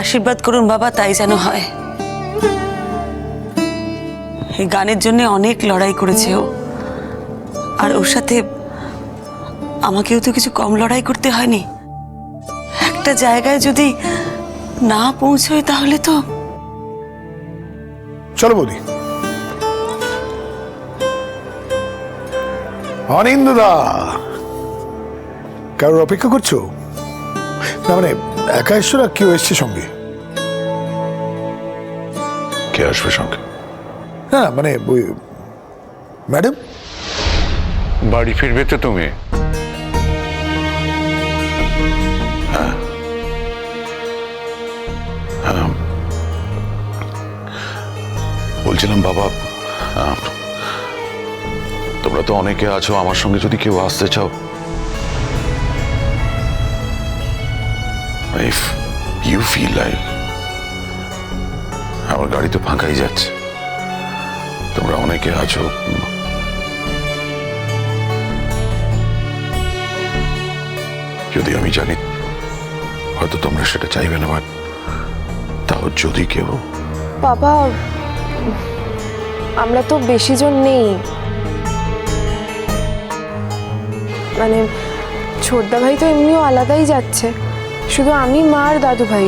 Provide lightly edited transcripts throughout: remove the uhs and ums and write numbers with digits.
আশীর্বাদ করুন বাবা, তাই যেন হয়। এই গানের জন্য অনেক লড়াই করেছে ও, আর ওর সাথে আমাকেও তো কিছু কম লড়াই করতে হয়নি। একটা জায়গায় যদি না পৌঁছয় তাহলে তো। চলো বৌদি। অনিন্দদা, কারোর অপেক্ষা করছো? না মানে একা এসছো না কেউ এসছে সঙ্গে? কে আসবে সঙ্গে? না মানে ওই ম্যাডাম। বাড়ি ফিরবে তো তুমি? বলছিলাম বাবা, তোমরা তো অনেকে আছো, আমার সঙ্গে যদি কেউ আসতে চাও, ইফ ইউ ফিল লাইক, আমার গাড়ি তো ফাঁকাই যাচ্ছে, তোমরা অনেকে আছো, যদি আমি জানি হয়তো তোমরা সেটা চাইবে না, বাট তাও যদি কেউ। বাবা, আমরা তো বেশি জন নেই, মানে ছোটদা ভাই তো এমনিও আলাদাই যাচ্ছে, শুধু আমি, মা আর দাদু ভাই।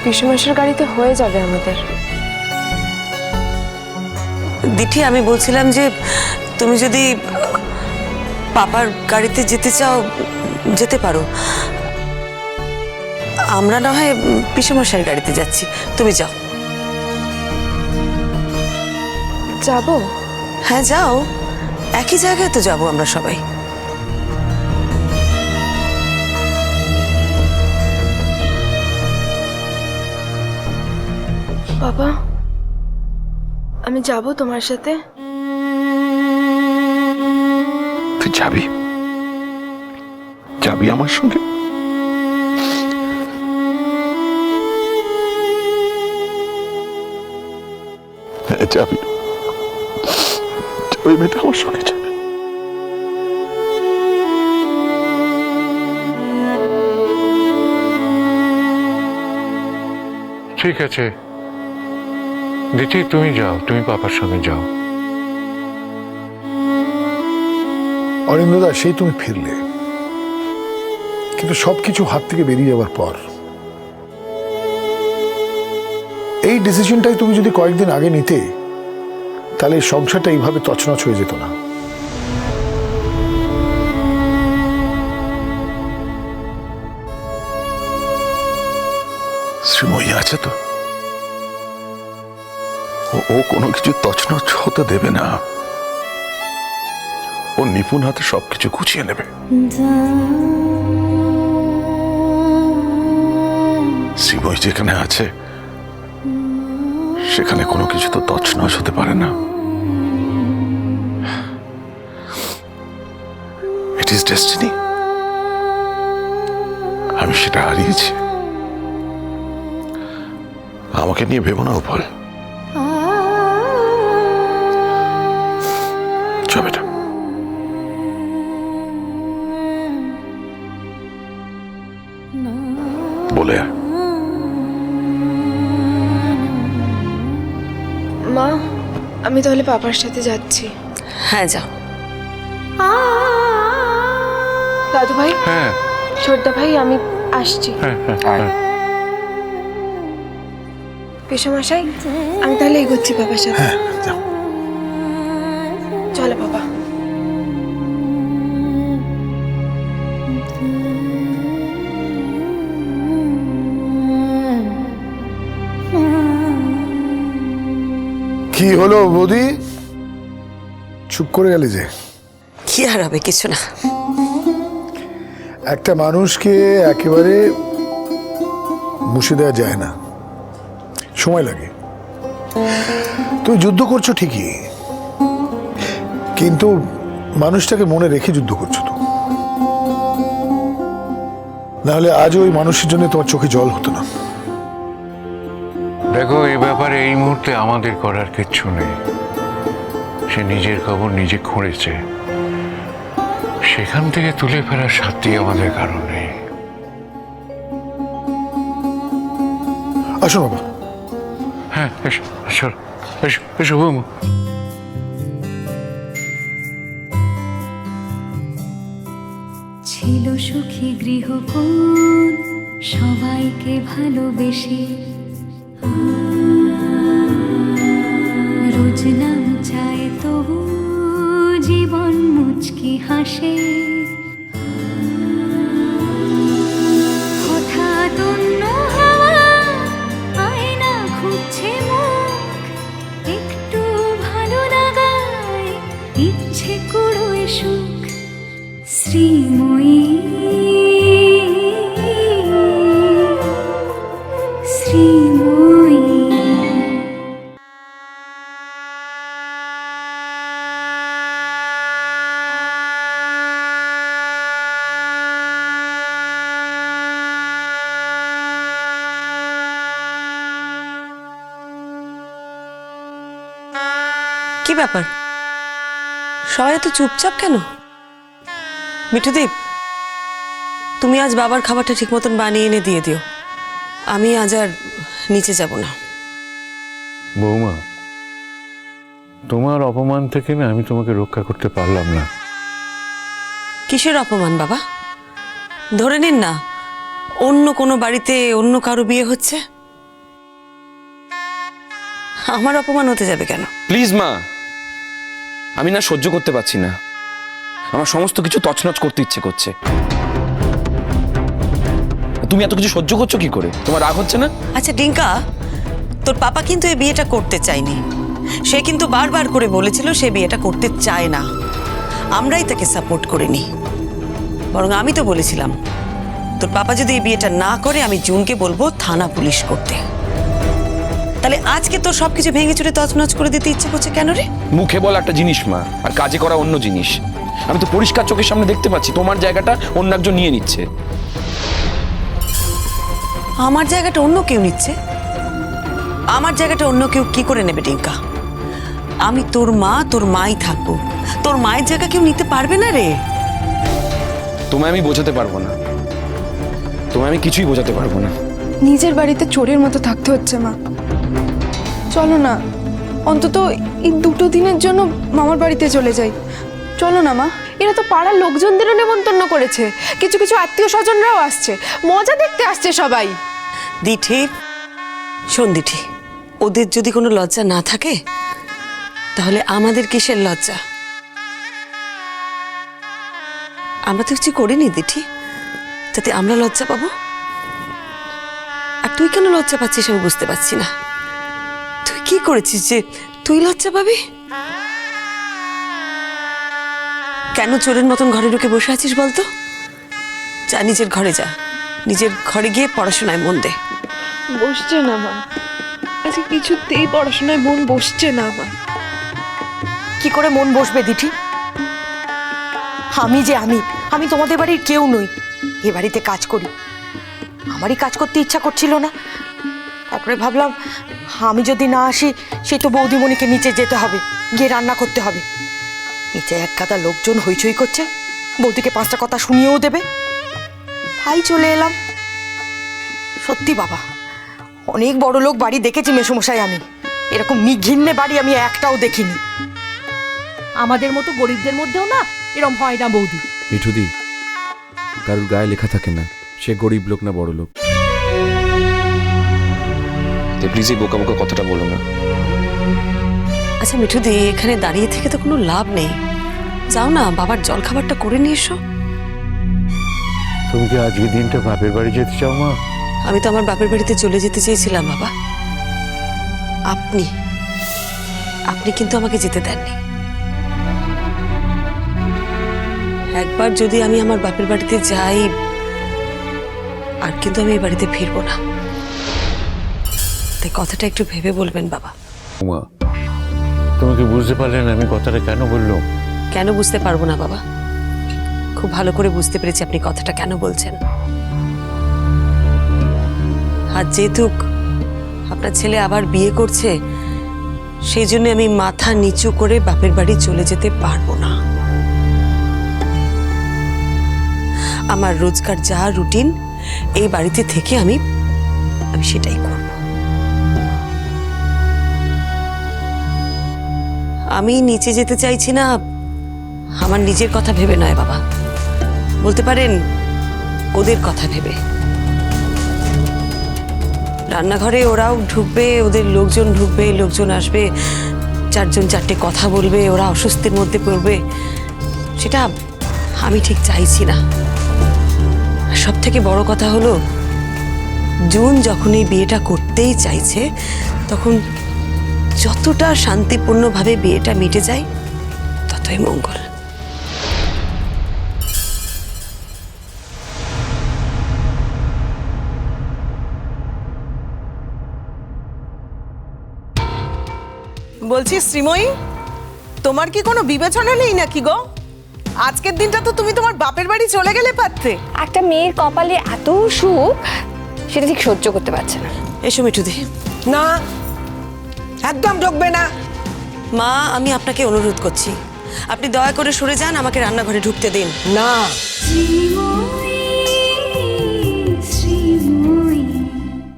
পিসেমাসের গাড়িতে হয়ে যাবে আমাদের। দিঠি, আমি বলছিলাম যে তুমি যদি পাপার গাড়িতে যেতে চাও যেতে পারো, আমরা না হয় পিসেমশাইয়ের গাড়িতে যাচ্ছি, তুমি যাও। যাবো? হ্যাঁ যাও, একই জায়গায় তো যাবো আমরা সবাই। বাবা, আমি যাব তোমার সাথে? তুই যাবি? যাবি আমার সঙ্গে? হ্যাঁ যাবি, ওই মেয়েটা আমার সঙ্গে যাবে। ঠিক আছে দিদি, তুমি যাও, তুমি পাপার সঙ্গে যাও। অনিন্দদা, সেই তুমি ফিরলে, কিন্তু সবকিছু হাত থেকে বেরিয়ে যাওয়ার পর এই ডিসিশনটাই তুমি যদি কয়েকদিন আগে নিতে, তাহলে এই সংসারটা এইভাবে তছনছ হয়ে যেত না। শ্রীময়ী আছে তো, ও কোনো কিছু তছনছ হতে দেবে না, ও নিপুণ হাতে সবকিছু গুছিয়ে নেবে। শ্রীময়ী যেখানে আছে সেখানে কোনো কিছু তো তছনছ হতে পারে না। It is destiny. আমি সেটা হারিয়েছি, আমাকে নিয়ে ভেবো না উপর। বেটা, বলে আয়। মা, আমি তাহলে পাপার সাথে যাচ্ছি। হ্যাঁ যাও। দাদু ভাই, হ্যাঁ ছোটদা ভাই, আমি আসছি। হ্যাঁ হ্যাঁ, পিসেমশাই, আমি তাহলে এগোচ্ছি বাবার সাথে। হ্যাঁ যাও। চলো বাবা। কি হলো বৌদি, চুপ করে গেলে যে? কি আর হবে, কিছু না। একটা মানুষকে একেবারে মুছে দেওয়া যায় না, সময় লাগে। তুমি যুদ্ধ করছো ঠিকই, কিন্তু মানুষটাকে মনে রেখে যুদ্ধ করছো তো, নাহলে আজ ওই মানুষের জন্য তোমার চোখে জল হতো না। দেখো, এই ব্যাপারে এই মুহূর্তে আমাদের করার কিচ্ছু নেই। সে নিজের খবর নিজে খুঁড়েছে, সেখান থেকে তুলে ফেরার সাথী আমাদের কারণ নেই। আসুন বাবা। হ্যাঁ, এসো এসো এসো এসো বৌমা। ছিল সুখী গৃহকোণ সবাইকে ভালোবেসে, রোজ নাম চায় তবু জীবন মুচকি হাসে। হঠাৎ অন্য হাওয়া আয়না খুঁজছে মুখ, একটু ভালো লাগায় ইচ্ছে কুড়োয় সুখ। শ্রীময়ী শ্রীময়ী। কি ব্যাপার, সবাই এত চুপচাপ কেন? মিঠুদীপ, তুমি আজ বাবার খাবারটা ঠিক মতন বানিয়ে এনে দিয়ে দিও। আমি আজ আর নিচে যাব না। বৌমা, তোমার অপমান থেকে না আমি তোমাকে রক্ষা করতে পারলাম না। কিসের অপমান বাবা? ধরে নিন না অন্য কোনো বাড়িতে অন্য কারো বিয়ে হচ্ছে, আমার অপমান হতে যাবে কেন? প্লিজ মা, আমি না সহ্য করতে পারছি না। আমার সমস্ত কিছু তছনছ করতে ইচ্ছে করছে। তুমি এত কিছু সহ্য করছো কি করে? তোমার রাগ হচ্ছে না? আচ্ছা ডিঙ্কা, তোর পাপা কিন্তু এই বিয়েটা করতে চায়নি। সে কিন্তু বারবার করে বলেছিল সে বিয়েটা করতে চায় না। আমরাই তাকে সাপোর্ট করিনি, বরং আমি তো বলেছিলাম তোর পাপা যদি এই বিয়েটা না করে আমি জুনকে বলবো থানা পুলিশ করতে। তাহলে আজকে তোর সবকিছু ভেঙে চুরে তছনছ করে দিতে ইচ্ছে করছে কেন রে? মুখে বলা একটা জিনিস মা, আর কাজে করা অন্য জিনিস। আমি তো পরিষ্কার চোখের সামনে দেখতে পাচ্ছি তোমার জায়গাটা অন্য একজন নিয়ে নিচ্ছে। আমার জায়গাটা অন্য কেউ নিচ্ছে? আমার জায়গাটা অন্য কেউ কি করে নেবে ডিঙ্কা? আমি তোর মা, তোর মাই থাকবো, তোর মায়ের জায়গা কেউ নিতে পারবে না রে। তোমায় আমি বোঝাতে পারবো না, তোমায় আমি কিছুই বোঝাতে পারবো না। নিজের বাড়িতে চোরের মতো থাকতে হচ্ছে মা। চলো না, অন্তত এই 2 দিনের জন্য মামার বাড়িতে চলে যাই। চলো না মা, এরা তো পাড়ার লোকজনদেরও নেমন্তন্ন করেছে, কিছু কিছু আত্মীয় স্বজনরাও আসছে, মজা দেখতে আসছে সবাই। দিঠি, শোন দিঠি, ওদের যদি কোনো লজ্জা না থাকে তাহলে আমাদের কিসের লজ্জা? আমরা তো কিছু করিনি দিঠি যাতে আমরা লজ্জা পাবো। আর তুই কেন লজ্জা পাচ্ছিস আমি বুঝতে পারছি না। তুই কি করেছিস যে তুই লজ্জা পাবি? কেন চোরের মতন ঘরে ঢুকে বসে আছিস বলতো? যা নিজের ঘরে যা, নিজের ঘরে গিয়ে পড়াশোনায় মন দে। বসছে না মা, আজকে কিছুতেই পড়াশোনায় মন বসছে না মা। কি করে মন বসবে দিঠি? আমি তোমাদের বাড়ির কেউ নই, এ বাড়িতে কাজ করি। আমারই কাজ করতে ইচ্ছা করছিল না, তারপরে ভাবলাম আমি যদি না আসি সে তো বৌদিমণিকে নিচে যেতে হবে, গিয়ে রান্না করতে হবে। নিচে এক গাদা লোকজন হইচই করছে, বৌদিকে 5টা কথা শুনিয়েও দেবে, তাই চলে এলাম। সত্যি বাবা, অনেক বড় লোক বাড়ি দেখেছি মেসোমশাই, আমি এরকম নিঘিন্নে বাড়ি আমি একটাও দেখিনি। আমাদের মতো গরিবদের মধ্যেও না এরম হয় না বৌদি। মিঠুদি, কারুর গায়ে লেখা থাকে না সে গরিব লোক না বড় লোক। প্লিজ এই বোকা বোকা কথাটা বলো না। আচ্ছা মিঠুদি, এখানে দাঁড়িয়ে থেকে তো কোনো লাভ নেই, যাও না বাবার জল খাবারটা করে নিয়ে এসো। তুমি কি আজকে দিনটা বাপের বাড়ি যেতে চাও মা? আমি তো আমার বাপের বাড়িতে চলে যেতে চেয়েছিলাম বাবা, আপনি কিন্তু আমাকে যেতে দেননি। একবার যদি আমি আমার বাপের বাড়িতে যাই আর কিন্তু আমি এই বাড়িতে ফিরবো না, তাই কথাটা একটু ভেবে বলবেন বাবা। মা, তুমি কি বুঝতে পারলে না আমি কথাটা কেন বললাম? কেন বুঝতে পারবো না বাবা? খুব ভালো করে বুঝতে পেরেছি আপনি কথাটা কেন বলছেন। আর যেহেতু আপনার ছেলে আবার বিয়ে করছে, সেই জন্য আমি মাথা নিচু করে বাপের বাড়ি চলে যেতে পারবো না। আমার রোজকার যা রুটিন এই বাড়িতে থেকে আমি সেটাই করব। আমি নিচে যেতে চাইছি না আমার নিজের কথা ভেবে নয় বাবা, বলতে পারেন ওদের কথা ভেবে। রান্নাঘরে ওরাও ঢুকবে, ওদের লোকজন ঢুকবে, লোকজন আসবে, চারজন চারটে কথা বলবে, ওরা অস্বস্তির মধ্যে পড়বে, সেটা আমি ঠিক চাইছি না। সব থেকে বড় কথা হলো জুন যখন এই বিয়েটা করতেই চাইছে তখন যতটা শান্তিপূর্ণভাবে বিয়েটা মিটে যায় ততই মঙ্গল। বলছি শ্রীময়ী, তোমার কি কোনো বিবেচনা নেই নাকি গো? আজকের দিনটা তো তুমি তোমার বাপের বাড়ি চলে গেলে পারতে। একটা মেয়ের কপালে এত সুখ সেটা ঠিক সহ্য করতে পারছে না। এসো মিঠুদি। না, একদম ঢুকবে না। মা, আমি আপনাকে অনুরোধ করছি, আপনি দয়া করে সরে যান, আমাকে রান্নাঘরে ঢুকতে দিন। না,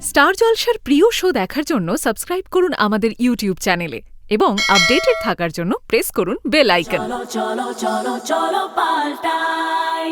স্টার জলসার প্রিয় শো দেখার জন্য সাবস্ক্রাইব করুন আমাদের ইউটিউব চ্যানেলে এবং আপডেটেড থাকার জন্য প্রেস করুন বেল আইকন। চলো চলো চলো চলো পাল্টাই।